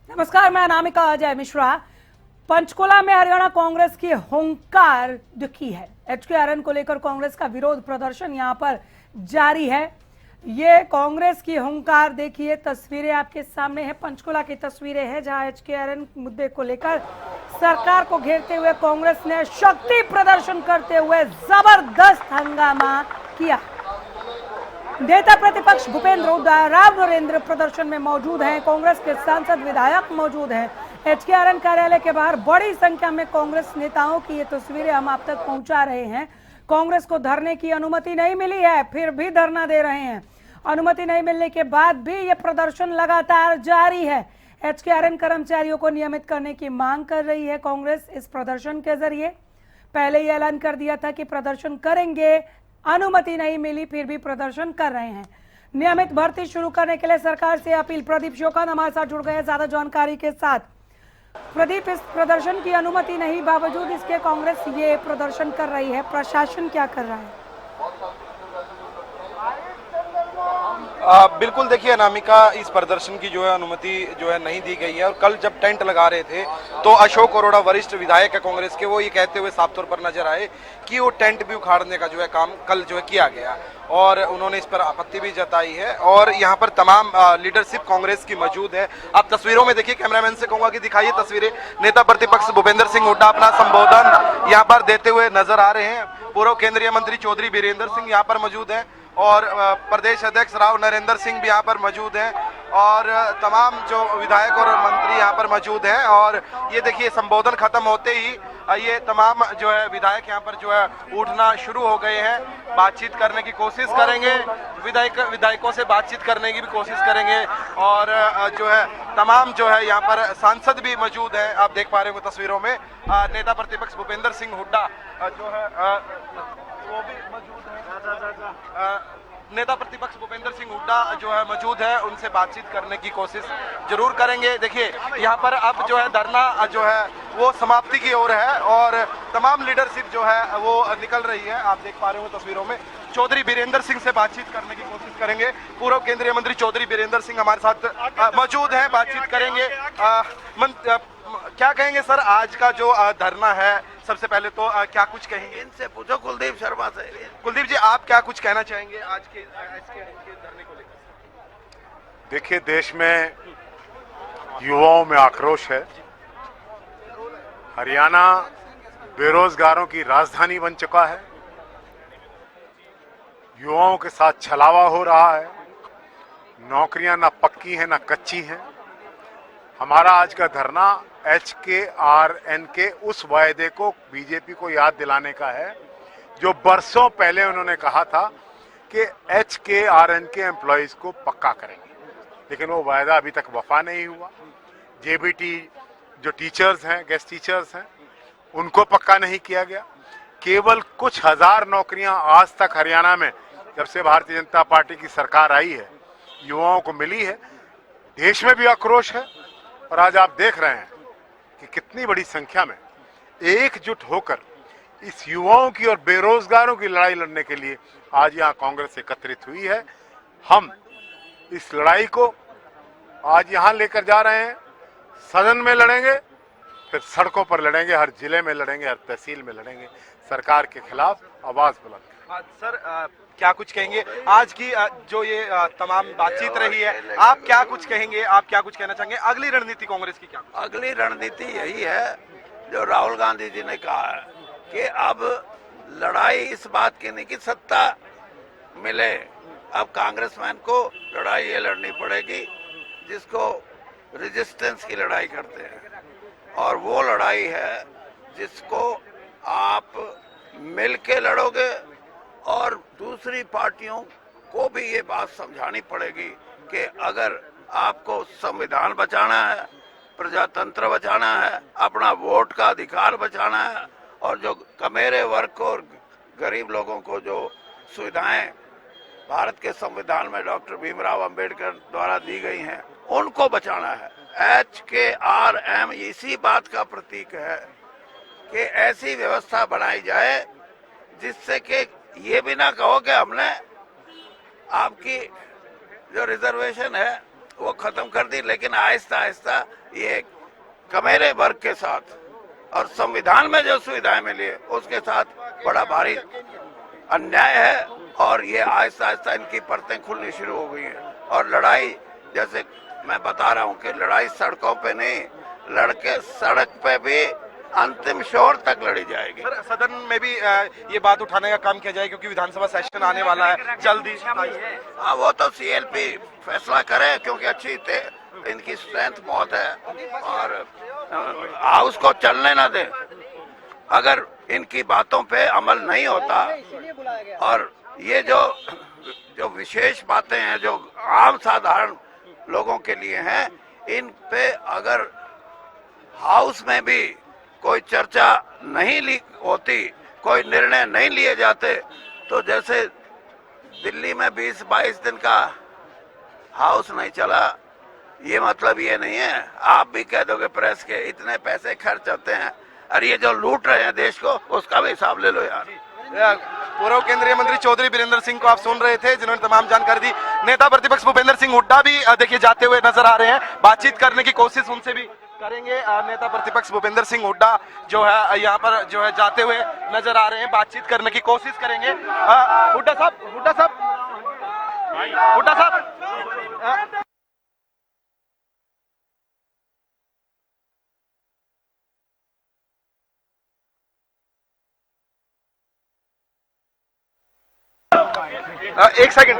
नमस्कार, मैं अनामिका अजय मिश्रा। पंचकुला में हरियाणा कांग्रेस की हुंकार दिखी है। एचकेआरएन को लेकर कांग्रेस का विरोध प्रदर्शन यहां पर जारी है। ये कांग्रेस की हुंकार देखिए, तस्वीरें आपके सामने हैं। पंचकुला की तस्वीरें हैं जहां एचकेआरएन मुद्दे को लेकर सरकार को घेरते हुए कांग्रेस ने शक्ति प्रदर्शन करते हुए जबरदस्त हंगामा किया। नेता प्रतिपक्ष भूपेंद्र हुड्डा, राव नरेंद्र प्रदर्शन में मौजूद हैं। कांग्रेस के सांसद विधायक मौजूद हैं। एचकेआरएन कार्यालय के बाहर बड़ी संख्या में कांग्रेस नेताओं की ये तस्वीरें हम आप तक पहुंचा रहे हैं। कांग्रेस को धरने की अनुमति नहीं मिली है, फिर भी धरना दे रहे हैं। अनुमति नहीं मिलने के बाद भी ये प्रदर्शन लगातार जारी है। एचकेआरएन कर्मचारियों को नियमित करने की मांग कर रही है कांग्रेस इस प्रदर्शन के जरिए। पहले ही ऐलान कर दिया था कि प्रदर्शन करेंगे, अनुमति नहीं मिली फिर भी प्रदर्शन कर रहे हैं। नियमित भर्ती शुरू करने के लिए सरकार से अपील। प्रदीप शोकन हमारे साथ जुड़ गए ज्यादा जानकारी के साथ। प्रदीप, इस प्रदर्शन की अनुमति नहीं, बावजूद इसके कांग्रेस ये प्रदर्शन कर रही है, प्रशासन क्या कर रहा है? बिल्कुल, देखिए अनामिका, इस प्रदर्शन की जो है अनुमति जो है नहीं दी गई है। और कल जब टेंट लगा रहे थे तो अशोक अरोड़ा वरिष्ठ विधायक है कांग्रेस के, वो ये कहते हुए साफ तौर पर नजर आए कि वो टेंट भी उखाड़ने का जो है काम कल जो है किया गया और उन्होंने इस पर आपत्ति भी जताई है। और यहाँ पर तमाम लीडरशिप कांग्रेस की मौजूद है। आप तस्वीरों में देखिए, कैमरामैन से कहूंगा कि दिखाइए तस्वीरें। नेता प्रतिपक्ष भूपेंद्र सिंह हुड्डा अपना संबोधन यहाँ पर देते हुए नजर आ रहे हैं। पूर्व केंद्रीय मंत्री चौधरी बीरेंद्र सिंह यहाँ पर मौजूद है और प्रदेश अध्यक्ष राव नरेंद्र सिंह भी यहाँ पर मौजूद हैं और तमाम जो विधायक और मंत्री यहाँ पर मौजूद हैं। और ये देखिए, संबोधन खत्म होते ही ये तमाम जो है विधायक यहाँ पर जो है उठना शुरू हो गए हैं। बातचीत करने की कोशिश करेंगे, विधायकों से बातचीत करने की भी कोशिश करेंगे। और जो है तमाम जो है यहाँ पर सांसद भी मौजूद हैं, आप देख पा रहे हो तस्वीरों में। नेता प्रतिपक्ष भूपेंद्र सिंह हुड्डा जो है वो भी मौजूद है। नेता प्रतिपक्ष भूपेंद्र सिंह हुड्डा जो है मौजूद है, उनसे बातचीत करने की कोशिश जरूर करेंगे। देखिए यहाँ पर अब जो है धरना जो है वो समाप्ति की ओर है और तमाम लीडरशिप जो है वो निकल रही है, आप देख पा रहे हो तस्वीरों में। चौधरी बीरेंद्र सिंह से बातचीत करने की कोशिश करेंगे। पूर्व केंद्रीय मंत्री चौधरी बीरेंद्र सिंह हमारे साथ मौजूद हैं, बातचीत करेंगे। क्या कहेंगे सर, आज का जो धरना है, सबसे पहले तो क्या कुछ कहेंगे? इनसे पूछो, कुलदीप शर्मा से। कुलदीप जी, आप क्या कुछ कहना चाहेंगे आज के धरने को लेकर? देखिए, देश में युवाओं में आक्रोश है। हरियाणा बेरोजगारों की राजधानी बन चुका है। युवाओं के साथ छलावा हो रहा है। नौकरियां ना पक्की हैं ना कच्ची हैं। हमारा आज का धरना एचकेआरएन के उस वायदे को बीजेपी को याद दिलाने का है जो बरसों पहले उन्होंने कहा था कि एचकेआरएन के एम्प्लॉयज को पक्का करेंगे, लेकिन वो वायदा अभी तक वफा नहीं हुआ। जेबीटी जो टीचर्स हैं, गेस्ट टीचर्स हैं, उनको पक्का नहीं किया गया। केवल कुछ हजार नौकरियां आज तक हरियाणा में, जब से भारतीय जनता पार्टी की सरकार आई है, युवाओं को मिली है। देश में भी आक्रोश है और आज आप देख रहे हैं कि कितनी बड़ी संख्या में एकजुट होकर इस युवाओं की और बेरोजगारों की लड़ाई लड़ने के लिए आज यहाँ कांग्रेस एकत्रित हुई है। हम इस लड़ाई को आज यहाँ लेकर जा रहे हैं। सदन में लड़ेंगे, फिर सड़कों पर लड़ेंगे, हर जिले में लड़ेंगे, हर तहसील में लड़ेंगे। सरकार के खिलाफ आवाज बुलंद करेंगे। सर, क्या कुछ कहेंगे? आज की जो ये तमाम बातचीत रही है, आप क्या कुछ कहेंगे, आप क्या कुछ कहना चाहेंगे? अगली रणनीति कांग्रेस की क्या? अगली रणनीति यही है जो राहुल गांधी जी ने कहा है कि अब लड़ाई इस बात की नहीं कि सत्ता मिले, अब कांग्रेसमैन को लड़ाई ये लड़नी पड़ेगी जिसको रेजिस्टेंस की लड़ाई करते हैं, और वो लड़ाई है जिसको आप मिल के लड़ोगे और दूसरी पार्टियों को भी ये बात समझानी पड़ेगी कि अगर आपको संविधान बचाना है, प्रजातंत्र बचाना है, अपना वोट का अधिकार बचाना है, और जो कमेरे वर्ग को और गरीब लोगों को जो सुविधाएं भारत के संविधान में डॉक्टर भीमराव अंबेडकर द्वारा दी गई हैं, उनको बचाना है। एचकेआरएम इसी बात का प्रतीक है कि ऐसी व्यवस्था बनाई जाए जिससे कि ये भी ना कहो कि हमने आपकी जो रिजर्वेशन है वो खत्म कर दी, लेकिन आहिस्ता आहिस्ता ये कमेरे वर्ग के साथ और संविधान में जो सुविधाएं मिली है उसके साथ बड़ा भारी अन्याय है। और ये आहिस्ता आहिस्ता इनकी परतें खुलनी शुरू हो गई हैं। और लड़ाई, जैसे मैं बता रहा हूं कि लड़ाई सड़कों पे नहीं, लड़के सड़क पे भी अंतिम शोर तक लड़ी जाएगी। सर, सदन में भी ये बात उठाने का काम किया जाए क्योंकि विधानसभा सेशन आने वाला है जल्दी। हाँ, वो तो सीएलपी फैसला करे, क्योंकि अच्छी इनकी स्ट्रेंथ बहुत है और हाउस को चलने ना दे। अगर इनकी बातों पे अमल नहीं होता और ये जो विशेष बातें हैं जो आम साधारण लोगों के लिए हैं, इन पे अगर हाउस में भी कोई चर्चा नहीं होती, कोई निर्णय नहीं लिए जाते, तो जैसे दिल्ली में 20-22 दिन का हाउस नहीं चला, ये मतलब ये नहीं है आप भी कह दोगे प्रेस के इतने पैसे खर्च होते हैं, और ये जो लूट रहे हैं देश को उसका भी हिसाब ले लो यार। पूर्व केंद्रीय मंत्री चौधरी बीरेंद्र सिंह को आप सुन रहे थे, जिन्होंने तमाम जानकारी दी। नेता प्रतिपक्ष भूपेंद्र सिंह हुड्डा भी देखिए जाते हुए नजर आ रहे हैं, बातचीत करने की कोशिश उनसे भी करेंगे। नेता प्रतिपक्ष भूपेंद्र सिंह हुड्डा जो है यहाँ पर जो है जाते हुए नजर आ रहे हैं, बातचीत करने की कोशिश करेंगे। हुड्डा साहब एक सेकंड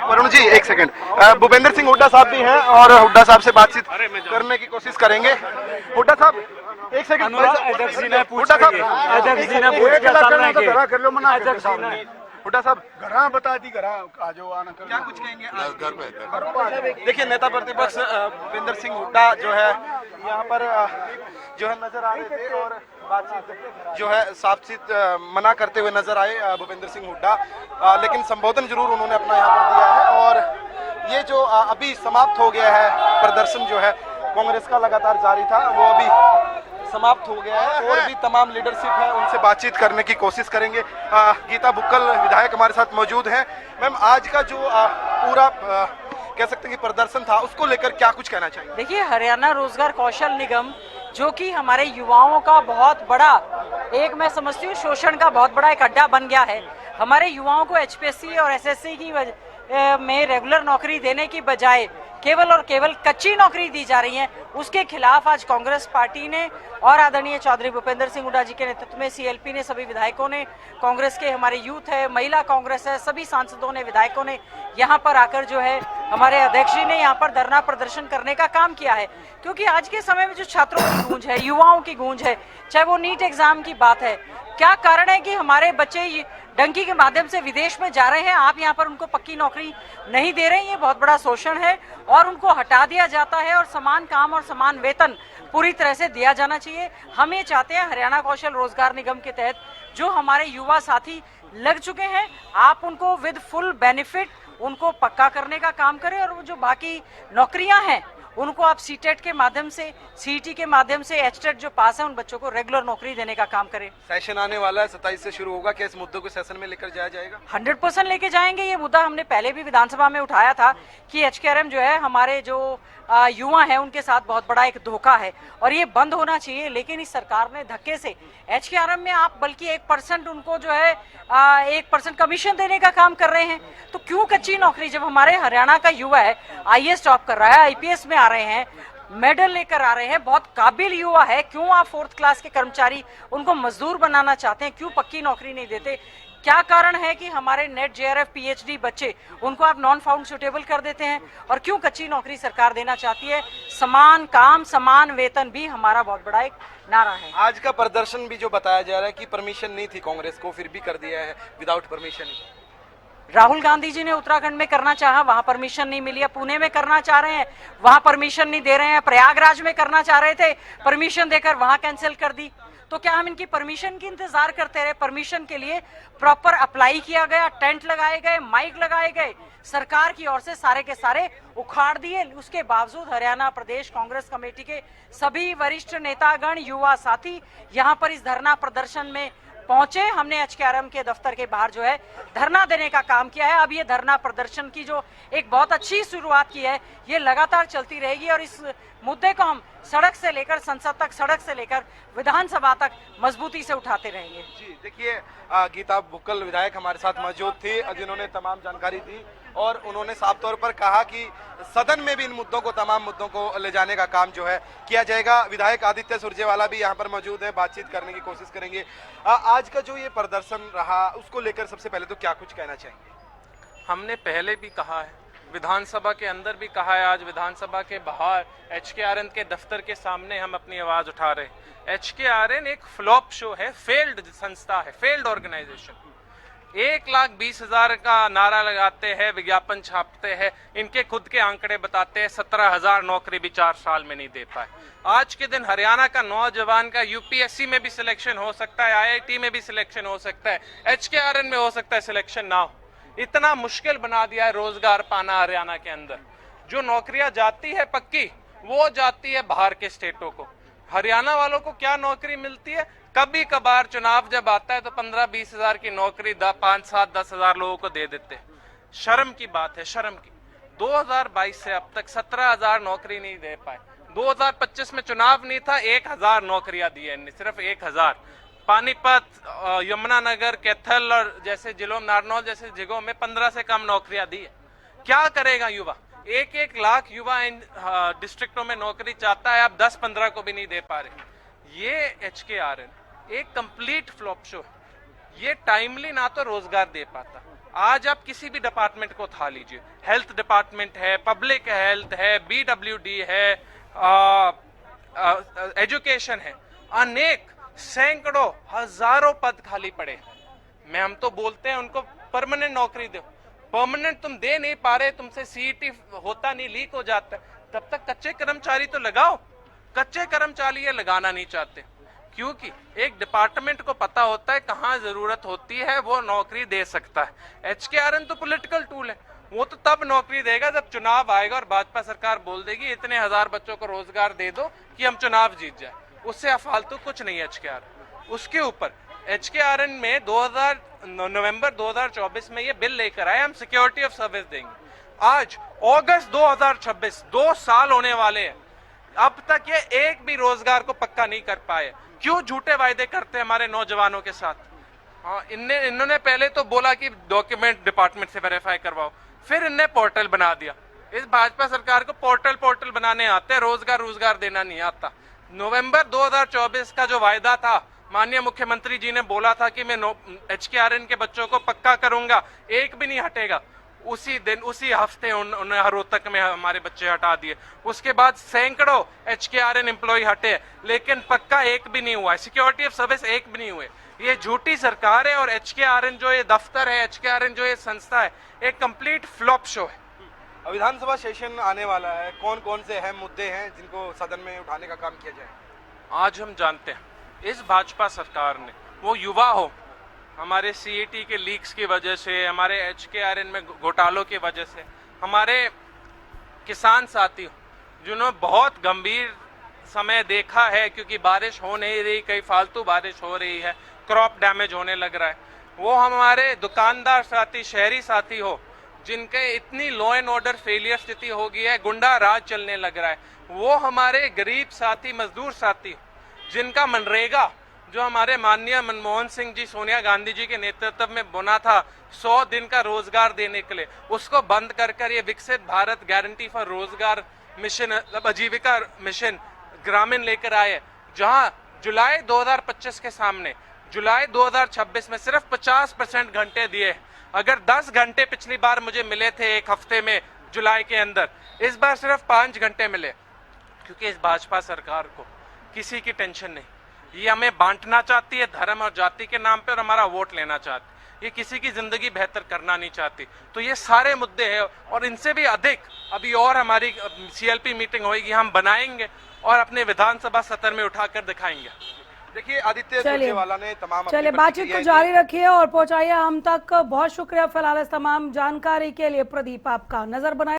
वरुण जी, एक सेकंड। भूपेंद्र सिंह हुड्डा साहब भी हैं और हुड्डा साहब से बातचीत करने की कोशिश करेंगे। हुड्डा साहब एक सेकंड, हुड्डा साहब घरा बता दी, घरा आ जाओ, आना कर। क्या कुछ कहेंगे घर पे? देखिए नेता प्रतिपक्ष भूपेंद्र सिंह हुड्डा जो है यहाँ पर जो है नजर आ रहे थे और बातचीत जो है साफ मना करते हुए नजर आए भूपेंद्र सिंह हुड्डा, लेकिन संबोधन जरूर उन्होंने अपना यहाँ पर दिया है। और ये जो अभी समाप्त हो गया है प्रदर्शन जो है कांग्रेस का लगातार जारी था, वो अभी समाप्त हो गया है और भी तमाम लीडरशिप है उनसे बातचीत करने की कोशिश करेंगे। गीता बुक्कल विधायक हमारे साथ मौजूद हैं। मैम, आज का जो पूरा कह सकते हैं कि प्रदर्शन था, उसको लेकर क्या कुछ कहना चाहिए? देखिए, हरियाणा रोजगार कौशल निगम जो कि हमारे युवाओं का बहुत बड़ा एक, मैं समझती हूँ, शोषण का बहुत बड़ा एक अड्डा बन गया है। हमारे युवाओं को एचपीएससी और एसएससी की में रेगुलर नौकरी देने की बजाय केवल और केवल कच्ची नौकरी दी जा रही है। उसके खिलाफ आज कांग्रेस पार्टी ने और आदरणीय चौधरी भूपेंद्र सिंह हुड्डा जी के नेतृत्व में सीएलपी ने, सभी विधायकों ने, कांग्रेस के हमारे यूथ है, महिला कांग्रेस है, सभी सांसदों ने, विधायकों ने यहाँ पर आकर जो है हमारे अध्यक्ष जी ने यहाँ पर धरना प्रदर्शन करने का काम किया है। क्योंकि आज के समय में जो छात्रों की गूंज है, युवाओं की गूंज है, चाहे वो नीट एग्जाम की बात है, क्या कारण है कि हमारे बच्चे डंकी के माध्यम से विदेश में जा रहे हैं, आप यहाँ पर उनको पक्की नौकरी नहीं दे रहे हैं। ये बहुत बड़ा शोषण है और उनको हटा दिया जाता है और समान काम और समान वेतन पूरी तरह से दिया जाना चाहिए। हम ये चाहते हैं हरियाणा कौशल रोजगार निगम के तहत जो हमारे युवा साथी लग चुके हैं, आप उनको विद फुल बेनिफिट उनको पक्का करने का काम करें और वो जो बाकी नौकरियां हैं उनको आप सीटेट के माध्यम से, सीईटी के माध्यम से, एचटेट जो पास है उन बच्चों को रेगुलर नौकरी देने का काम करें। सेशन आने वाला है, 27 से शुरू होगा, क्या इस मुद्दे को सेशन में लेकर जाया जाएगा? 100% लेके जाएंगे। ये मुद्दा हमने पहले भी विधानसभा में उठाया था कि एचकेआरएम जो है हमारे जो युवा है उनके साथ बहुत बड़ा एक धोखा है और ये बंद होना चाहिए। लेकिन इस सरकार ने धक्के से एचकेआरएम में आप बल्कि 1% उनको जो है 1% कमीशन देने का काम कर रहे हैं। तो क्यों कच्ची नौकरी, जब हमारे हरियाणा का युवा है, आईएएस टॉप कर रहा है, आईपीएस में आ रहे हैं, मेडल लेकर आ रहे हैं, बहुत काबिल युवा है, क्यों आप 4th क्लास के कर्मचारी उनको मजदूर बनाना चाहते हैं? क्यों पक्की नौकरी नहीं देते? क्या कारण है कि हमारे नेट जेआरएफ पीएचडी बच्चे उनको आप नॉन फाउंड सुटेबल कर देते हैं? और क्यों कच्ची नौकरी सरकार देना चाहती है? समान काम समान वेतन भी हमारा बहुत बड़ा एक नारा है। आज का प्रदर्शन भी जो बताया जा रहा है कि परमिशन नहीं थी कांग्रेस को, फिर भी कर दिया है विदाउट परमिशन। राहुल गांधी जी ने उत्तराखंड में करना चाहा, वहां परमिशन नहीं मिली है। पुणे में करना चाह रहे हैं, वहां परमिशन नहीं दे रहे हैं। प्रयागराज में करना चाह रहे थे, परमिशन देकर वहां कैंसिल कर दी। तो क्या हम इनकी परमिशन की इंतजार करते रहे? परमिशन के लिए प्रॉपर अप्लाई किया गया, टेंट लगाए गए, माइक लगाए गए, सरकार की ओर से सारे के सारे उखाड़ दिए। उसके बावजूद हरियाणा प्रदेश कांग्रेस कमेटी के सभी वरिष्ठ नेतागण, युवा साथी यहाँ पर इस धरना प्रदर्शन में पहुंचे। हमने एचकेआरएम के दफ्तर के बाहर जो है धरना देने का काम किया है। अब ये धरना प्रदर्शन की जो एक बहुत अच्छी शुरुआत की है, ये लगातार चलती रहेगी और इस मुद्दे को हम सड़क से लेकर संसद तक, सड़क से लेकर विधानसभा तक मजबूती से उठाते रहेंगे। जी देखिए, गीता बुक्कल विधायक हमारे साथ मौजूद थी, जिन्होंने तमाम जानकारी दी और उन्होंने साफ तौर पर कहा कि सदन में भी इन मुद्दों को, तमाम मुद्दों को ले जाने का काम जो है किया जाएगा। विधायक आदित्य सुरजेवाला भी यहाँ पर मौजूद है, बातचीत करने की कोशिश करेंगे। आज का जो ये प्रदर्शन रहा, उसको लेकर सबसे पहले तो क्या कुछ कहना चाहेंगे? हमने पहले भी कहा है, विधानसभा के अंदर भी कहा है, आज विधानसभा के बाहर एचकेआरएन के दफ्तर के सामने हम अपनी आवाज उठा रहे हैं। एचकेआरएन एक फ्लॉप शो है, फेल्ड संस्था है, फेल्ड ऑर्गेनाइजेशन। 1,20,000 का नारा लगाते हैं, विज्ञापन छापते हैं, इनके खुद के आंकड़े बताते हैं 17,000 नौकरी भी 4 साल में नहीं दे पाए। आज के दिन हरियाणा का नौजवान का यूपीएससी में भी सिलेक्शन हो सकता है, आईआईटी में भी सिलेक्शन हो सकता है, एचकेआरएन में हो सकता है सिलेक्शन ना हो। इतना मुश्किल बना दिया है रोजगार पाना हरियाणा के अंदर। जो नौकरियां जाती है पक्की, वो जाती है बाहर के स्टेटों को। हरियाणा वालों को क्या नौकरी मिलती है? कभी कभार चुनाव जब आता है तो 15-20 हजार की नौकरी 5-7-10 हजार लोगों को दे देते हैं। शर्म की बात है, शर्म की। 2022 से अब तक 17,000 नौकरी नहीं दे पाए। 2025 में चुनाव नहीं था, 1,000 नौकरियां दी है, सिर्फ 1,000। पानीपत, यमुनानगर, कैथल और जैसे जिलों, नारनौल जैसे जगहों में 15 से कम नौकरियां दी है। क्या करेगा युवा? 1-1 लाख युवा इन डिस्ट्रिक्टों में नौकरी चाहता है, अब 10-15 को भी नहीं दे पा रहे। ये एचकेआरएन एक कंप्लीट फ्लॉप शो है। ये टाइमली ना तो रोजगार दे पाता। आज आप किसी भी डिपार्टमेंट को उठा लीजिए, हेल्थ डिपार्टमेंट है, पब्लिक हेल्थ है, बीडब्ल्यूडी है, एजुकेशन है, अनेक सैकड़ों हजारों पद खाली पड़े। हम तो बोलते हैं उनको परमानेंट नौकरी दो। परमानेंट तुम दे नहीं पा रहे, तुमसे सीईटी होता नहीं, लीक हो जाता है, तब तक कच्चे कर्मचारी तो लगाओ। कच्चे कर्मचारी ये लगाना नहीं चाहते, क्योंकि एक डिपार्टमेंट को पता होता है कहाँ जरूरत होती है, वो नौकरी दे सकता है। एचकेआरएन तो पॉलिटिकल टूल है, वो तो तब नौकरी देगा जब चुनाव आएगा और भाजपा सरकार बोल देगी इतने हजार बच्चों को रोजगार दे दो कि हम चुनाव जीत जाए। उससे फालतू कुछ नहीं है एचकेआरएन। उसके ऊपर एचकेआरएन में नवंबर 2024 में ये बिल लेकर आए, हम सिक्योरिटी ऑफ सर्विस देंगे। आज अगस्त 2026, 2 साल होने वाले हैं, अब तक ये एक भी रोजगार को पक्का नहीं कर पाए। क्यों झूठे वायदे करते हैं हमारे नौजवानों के साथ? हाँ, इन्होंने पहले तो बोला कि डॉक्यूमेंट डिपार्टमेंट से वेरीफाई करवाओ, फिर इनने पोर्टल बना दिया। इस भाजपा सरकार को पोर्टल बनाने आते हैं, रोजगार देना नहीं आता। नवंबर 2024 का जो वायदा था, माननीय मुख्यमंत्री जी ने बोला था कि मैं एचकेआरएन के बच्चों को पक्का करूंगा, एक भी नहीं हटेगा। उसी दिन, उसी हफ्ते उन्होंने रोहतक में हमारे बच्चे हटा दिए। उसके बाद सैकड़ों एचकेआरएन एम्प्लॉय हटे, लेकिन पक्का एक भी नहीं हुआ। सिक्योरिटी ऑफ सर्विस एक भी नहीं हुए। ये झूठी सरकार है और एचकेआरएन जो ये दफ्तर है, एचकेआरएन जो ये संस्था है, एक कंप्लीट फ्लॉप शो है। विधानसभा सेशन आने वाला है, कौन कौन से अहम मुद्दे हैं जिनको सदन में उठाने का काम किया जाए? आज हम जानते हैं इस भाजपा सरकार ने, वो युवा हो, हमारे सीईटी के लीक्स की वजह से, हमारे एचकेआरएन में घोटालों की वजह से, हमारे किसान साथी जिन्होंने बहुत गंभीर समय देखा है, क्योंकि बारिश हो नहीं रही, कई फालतू बारिश हो रही है, क्रॉप डैमेज होने लग रहा है। वो हमारे दुकानदार साथी, शहरी साथी हो, जिनके इतनी लॉ एंड ऑर्डर फेलियर स्थिति हो गई है, गुंडा राज चलने लग रहा है। वो हमारे गरीब साथी, मजदूर साथी, जिनका मनरेगा जो हमारे माननीय मनमोहन सिंह जी, सोनिया गांधी जी के नेतृत्व में बना था 100 दिन का रोजगार देने के लिए, उसको बंद कर ये विकसित भारत गारंटी फॉर रोजगार मिशन, आजीविका मिशन ग्रामीण लेकर आए, जहां जुलाई 2025 के सामने जुलाई 2026 में सिर्फ 50% घंटे दिए। अगर 10 घंटे पिछली बार मुझे मिले थे एक हफ्ते में जुलाई के अंदर, इस बार सिर्फ 5 घंटे मिले, क्योंकि इस भाजपा सरकार को किसी की टेंशन नहीं। ये हमें बांटना चाहती है धर्म और जाति के नाम पे और हमारा वोट लेना चाहती है। ये किसी की जिंदगी बेहतर करना नहीं चाहती। तो ये सारे मुद्दे हैं और इनसे भी अधिक अभी और हमारी सीएलपी मीटिंग होगी, हम बनाएंगे और अपने विधानसभा सत्र में उठाकर दिखाएंगे। देखिए, आदित्य सुरजेवाला ने तमाम चलिए बातचीत को जारी रखिए और पहुंचाइए हम तक। बहुत शुक्रिया फिलहाल इस तमाम जानकारी के लिए। प्रदीप, आपका नजर बनाए।